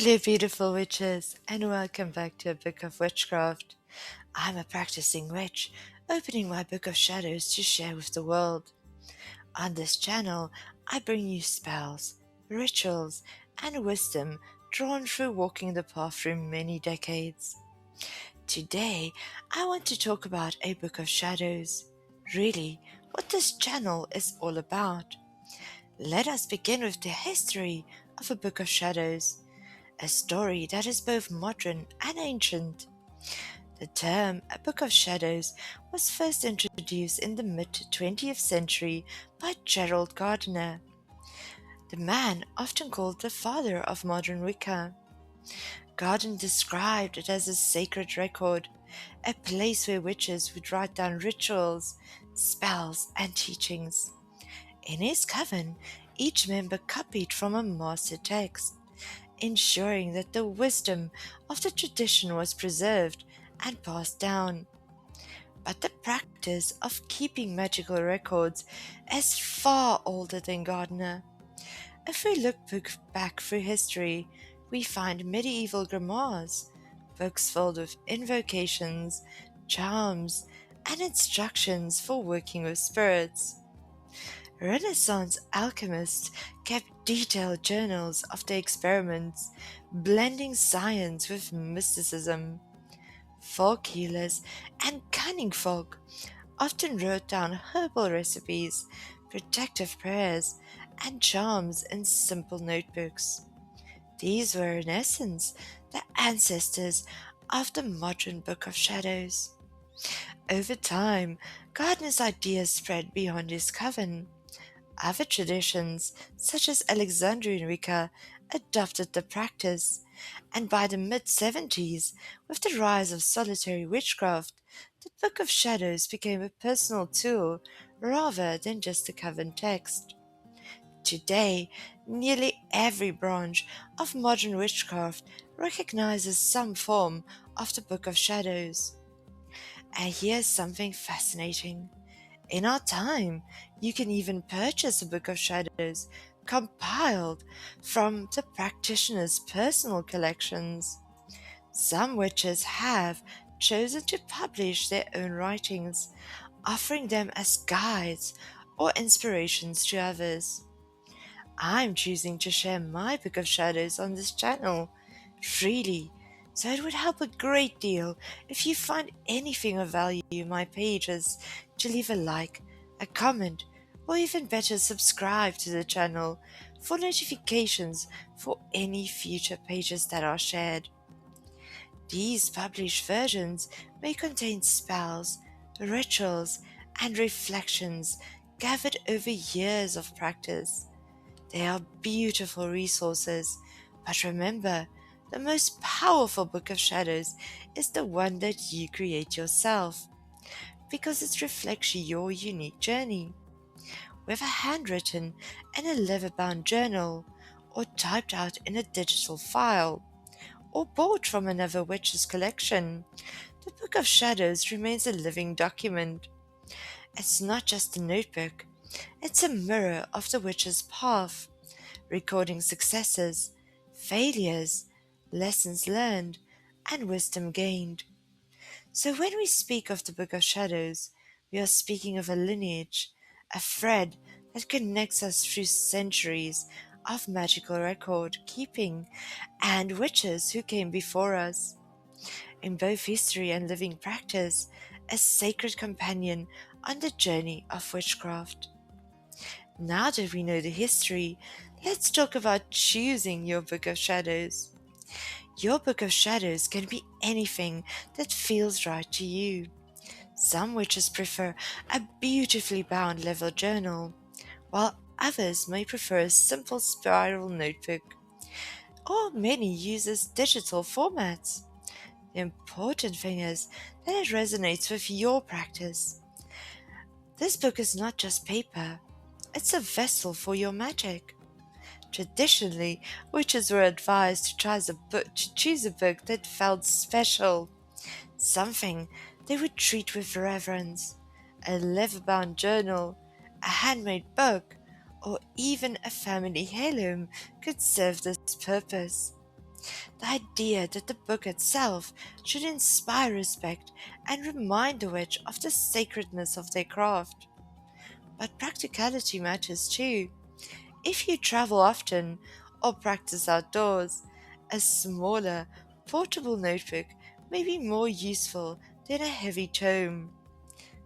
Hello, beautiful witches, and welcome back to a book of witchcraft. I'm a practicing witch, opening my book of shadows to share with the world. On this channel, I bring you spells, rituals, and wisdom drawn through walking the path through many decades. Today, I want to talk about a book of shadows. Really, what this channel is all about. Let us begin with the history of a book of shadows, a story that is both modern and ancient. The term "a book of shadows" was first introduced in the mid-20th century by Gerald Gardner, the man often called the father of modern Wicca. Gardner described it as a sacred record, a place where witches would write down rituals, spells, and teachings. In his coven, each member copied from a master text, ensuring that the wisdom of the tradition was preserved and passed down. But the practice of keeping magical records is far older than Gardner. If we look back through history, we find medieval grimoires, books filled with invocations, charms, and instructions for working with spirits. Renaissance alchemists kept detailed journals of their experiments, blending science with mysticism. Folk healers and cunning folk often wrote down herbal recipes, protective prayers, and charms in simple notebooks. These were, in essence, the ancestors of the modern Book of Shadows. Over time, Gardner's ideas spread beyond his coven. Other traditions, such as Alexandrian Wicca, adopted the practice, and by the mid-70s, with the rise of solitary witchcraft, the Book of Shadows became a personal tool rather than just a coven text. Today, nearly every branch of modern witchcraft recognizes some form of the Book of Shadows. And here's something fascinating. In our time, you can even purchase a Book of Shadows compiled from the practitioner's personal collections. Some witches have chosen to publish their own writings, offering them as guides or inspirations to others. I'm choosing to share my Book of Shadows on this channel freely, so it would help a great deal if you find anything of value in my pages to leave a like, a comment, or even better subscribe to the channel for notifications for any future pages that are shared. These published versions may contain spells, rituals, and reflections gathered over years of practice. They are beautiful resources, but remember, the most powerful Book of Shadows is the one that you create yourself, because it reflects your unique journey. Whether handwritten in a leather-bound journal, or typed out in a digital file, or bought from another witch's collection, the Book of Shadows remains a living document. It's not just a notebook, it's a mirror of the witch's path, recording successes, failures, lessons learned, and wisdom gained. So when we speak of the Book of Shadows, we are speaking of a lineage, a thread that connects us through centuries of magical record keeping and witches who came before us. In both history and living practice, a sacred companion on the journey of witchcraft. Now that we know the history, let's talk about choosing your Book of Shadows. Your Book of Shadows can be anything that feels right to you. Some witches prefer a beautifully bound leather journal, while others may prefer a simple spiral notebook, or many uses digital formats. The important thing is that it resonates with your practice. This book is not just paper, it's a vessel for your magic. Traditionally, witches were advised to choose a book that felt special, something they would treat with reverence. A leather-bound journal, a handmade book, or even a family heirloom could serve this purpose. The idea that the book itself should inspire respect and remind the witch of the sacredness of their craft. But practicality matters too. If you travel often or practice outdoors, a smaller, portable notebook may be more useful than a heavy tome.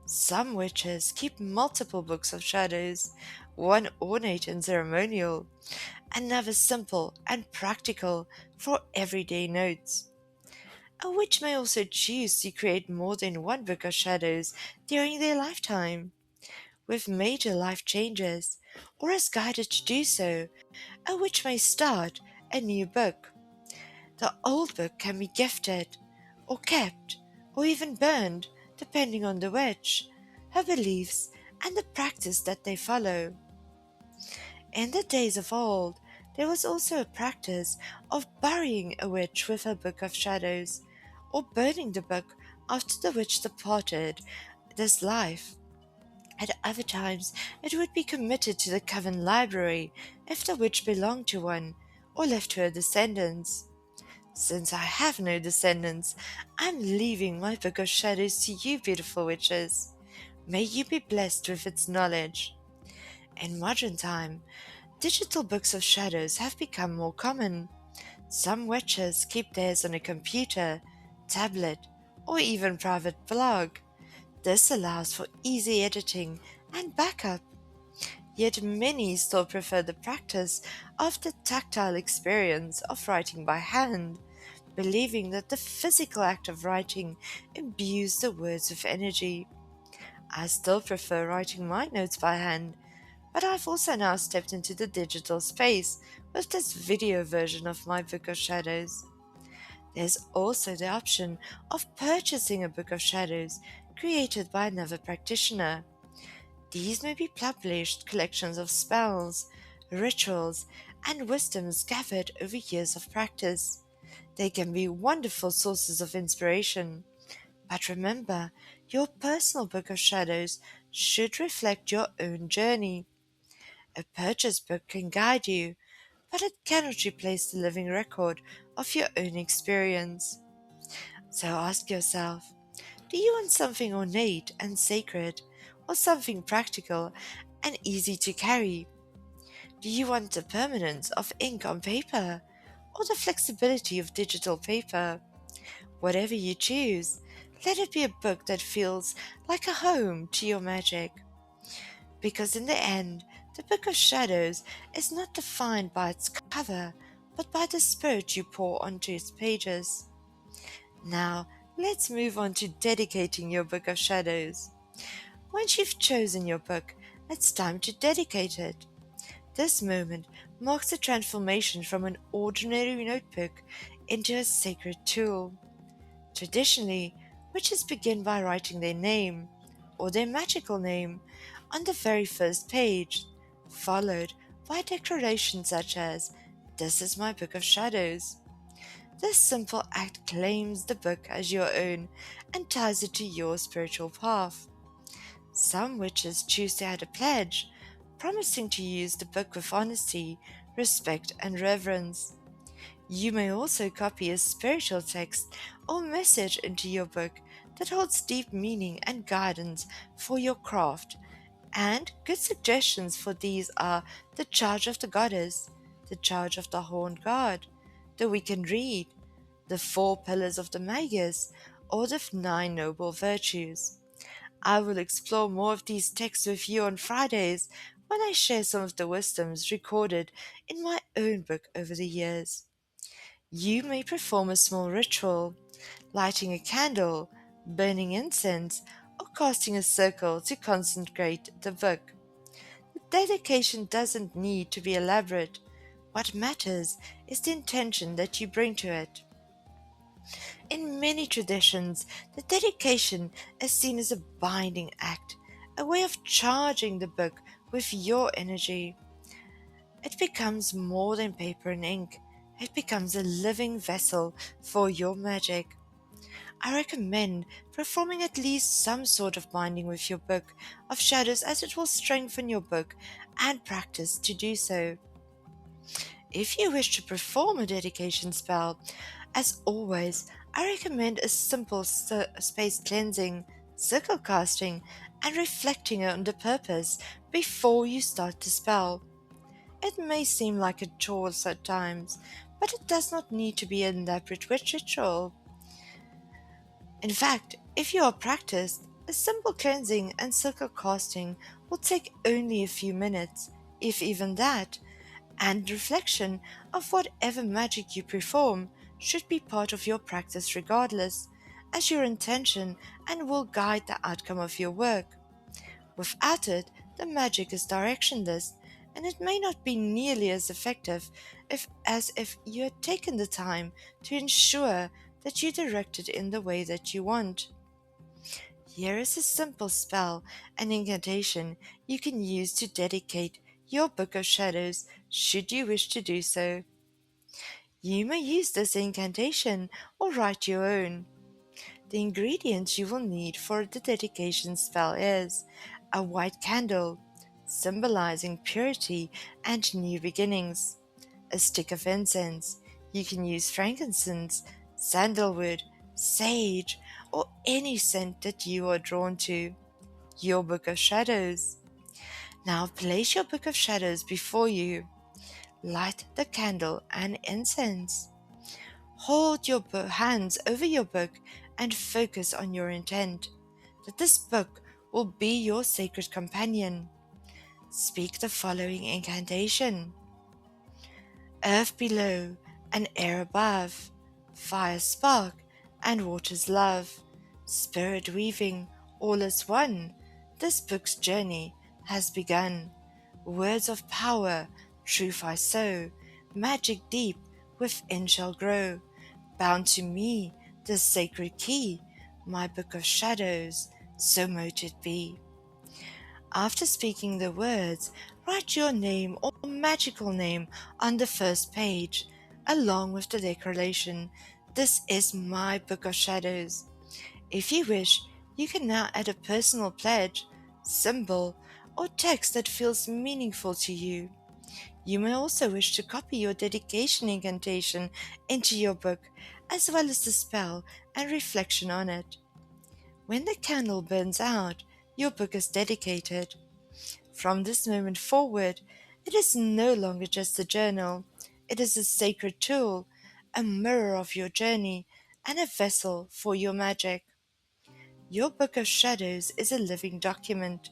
Some witches keep multiple books of shadows, one ornate and ceremonial, another simple and practical for everyday notes. A witch may also choose to create more than one book of shadows during their lifetime. With major life changes, or as guided to do so, a witch may start a new book. The old book can be gifted, or kept, or even burned, depending on the witch, her beliefs, and the practice that they follow. In the days of old, there was also a practice of burying a witch with her book of shadows, or burning the book after the witch departed this life. At other times, it would be committed to the coven library if the witch belonged to one, or left to her descendants. Since I have no descendants, I'm leaving my book of shadows to you, beautiful witches. May you be blessed with its knowledge. In modern time, digital books of shadows have become more common. Some witches keep theirs on a computer, tablet, or even private blog. This allows for easy editing and backup. Yet many still prefer the practice of the tactile experience of writing by hand, believing that the physical act of writing imbues the words with energy. I still prefer writing my notes by hand, but I've also now stepped into the digital space with this video version of my Book of Shadows. There's also the option of purchasing a Book of Shadows created by another practitioner. These may be published collections of spells, rituals, and wisdoms gathered over years of practice. They can be wonderful sources of inspiration. But remember, your personal Book of Shadows should reflect your own journey. A purchased book can guide you, but it cannot replace the living record of your own experience. So ask yourself, do you want something ornate and sacred, or something practical and easy to carry? Do you want the permanence of ink on paper, or the flexibility of digital paper? Whatever you choose, let it be a book that feels like a home to your magic. Because in the end, the Book of Shadows is not defined by its cover, but by the spirit you pour onto its pages. Now, let's move on to dedicating your Book of Shadows. Once you've chosen your book, it's time to dedicate it. This moment marks a transformation from an ordinary notebook into a sacred tool. Traditionally, witches begin by writing their name, or their magical name, on the very first page, followed by a declaration such as, "This is my Book of Shadows." This simple act claims the book as your own and ties it to your spiritual path. Some witches choose to add a pledge, promising to use the book with honesty, respect, and reverence. You may also copy a spiritual text or message into your book that holds deep meaning and guidance for your craft. And good suggestions for these are the charge of the goddess, the charge of the horned god, the weekend read, the four pillars of the magus, or the nine noble virtues. I will explore more of these texts with you on Fridays when I share some of the wisdoms recorded in my own book over the years. You may perform a small ritual, lighting a candle, burning incense, or casting a circle to consecrate the book. The dedication doesn't need to be elaborate. What matters is the intention that you bring to it. In many traditions, the dedication is seen as a binding act, a way of charging the book with your energy. It becomes more than paper and ink. It becomes a living vessel for your magic. I recommend performing at least some sort of binding with your book of shadows, as it will strengthen your book and practice to do so. If you wish to perform a dedication spell, as always, I recommend a simple space cleansing, circle casting, and reflecting on the purpose before you start the spell. It may seem like a chore at times, but it does not need to be an elaborate witch ritual. In fact, if you are practiced, a simple cleansing and circle casting will take only a few minutes, if even that, and reflection of whatever magic you perform should be part of your practice regardless, as your intention and will guide the outcome of your work. Without it, the magic is directionless, and it may not be nearly as effective as if you had taken the time to ensure that you direct it in the way that you want. Here is a simple spell and incantation you can use to dedicate your Book of Shadows should you wish to do so. You may use this incantation or write your own. The ingredients you will need for the dedication spell is a white candle, symbolizing purity and new beginnings, a stick of incense. You can use frankincense, sandalwood, sage, or any scent that you are drawn to. Your Book of Shadows. Now place your Book of Shadows before you. Light the candle and incense. Hold your hands over your book and focus on your intent that this book will be your sacred companion. Speak the following incantation: Earth below and air above, fire spark and water's love, spirit weaving, all is one. This book's journey has begun. Words of power, truth I sow, magic deep within shall grow. Bound to me the sacred key, my book of shadows, so mote it be. After speaking the words, write your name or magical name on the first page, along with the declaration, "This is my book of shadows." If you wish, you can now add a personal pledge, symbol, or text that feels meaningful to you. You may also wish to copy your dedication incantation into your book, as well as the spell and reflection on it. When the candle burns out, your book is dedicated. From this moment forward, it is no longer just a journal. It is a sacred tool, a mirror of your journey, and a vessel for your magic. Your Book of Shadows is a living document.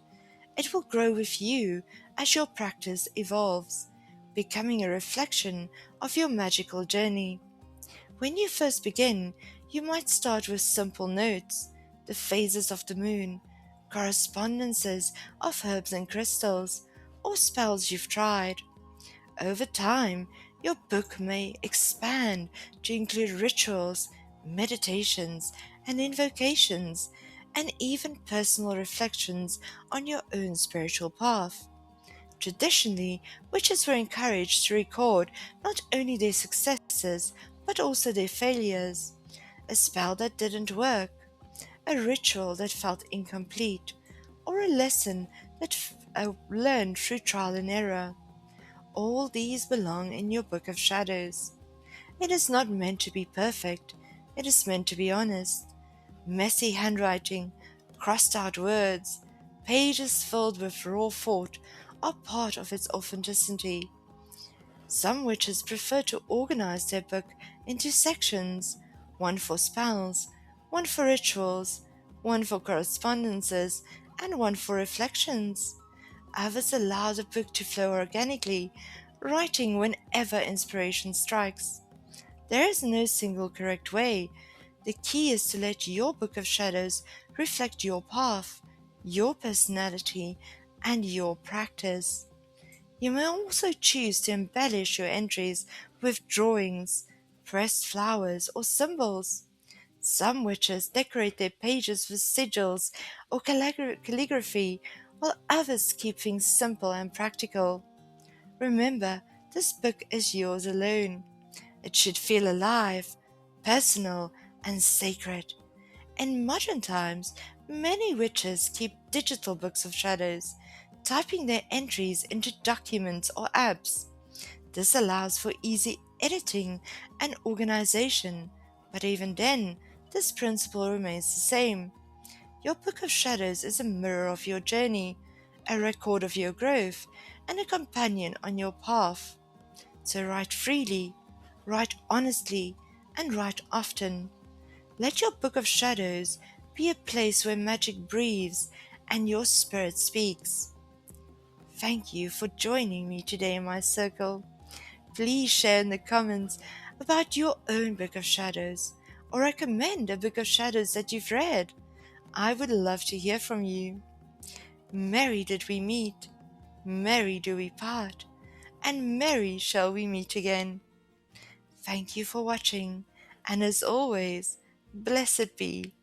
It will grow with you as your practice evolves, becoming a reflection of your magical journey. When you first begin, you might start with simple notes, the phases of the moon, correspondences of herbs and crystals, or spells you've tried. Over time, your book may expand to include rituals, meditations, and invocations, and even personal reflections on your own spiritual path. Traditionally, witches were encouraged to record not only their successes but also their failures, a spell that didn't work, a ritual that felt incomplete, or a lesson that learned through trial and error. All these belong in your Book of Shadows. It is not meant to be perfect, it is meant to be honest. Messy handwriting, crossed out words, pages filled with raw thought are part of its authenticity. Some witches prefer to organize their book into sections, one for spells, one for rituals, one for correspondences, and one for reflections. Others allow the book to flow organically, writing whenever inspiration strikes. There is no single correct way. The key is to let your Book of Shadows reflect your path, your personality, and your practice. You may also choose to embellish your entries with drawings, pressed flowers, or symbols. Some witches decorate their pages with sigils or calligraphy, while others keep things simple and practical. Remember, this book is yours alone. It should feel alive, personal, and sacred. In modern times, many witches keep digital books of shadows, typing their entries into documents or apps. This allows for easy editing and organization, but even then, this principle remains the same. Your Book of Shadows is a mirror of your journey, a record of your growth, and a companion on your path. So write freely, write honestly, and write often. Let your Book of Shadows be a place where magic breathes and your spirit speaks. Thank you for joining me today in my circle. Please share in the comments about your own Book of Shadows or recommend a Book of Shadows that you've read. I would love to hear from you. Merry did we meet, merry do we part, and merry shall we meet again. Thank you for watching, and as always, blessed be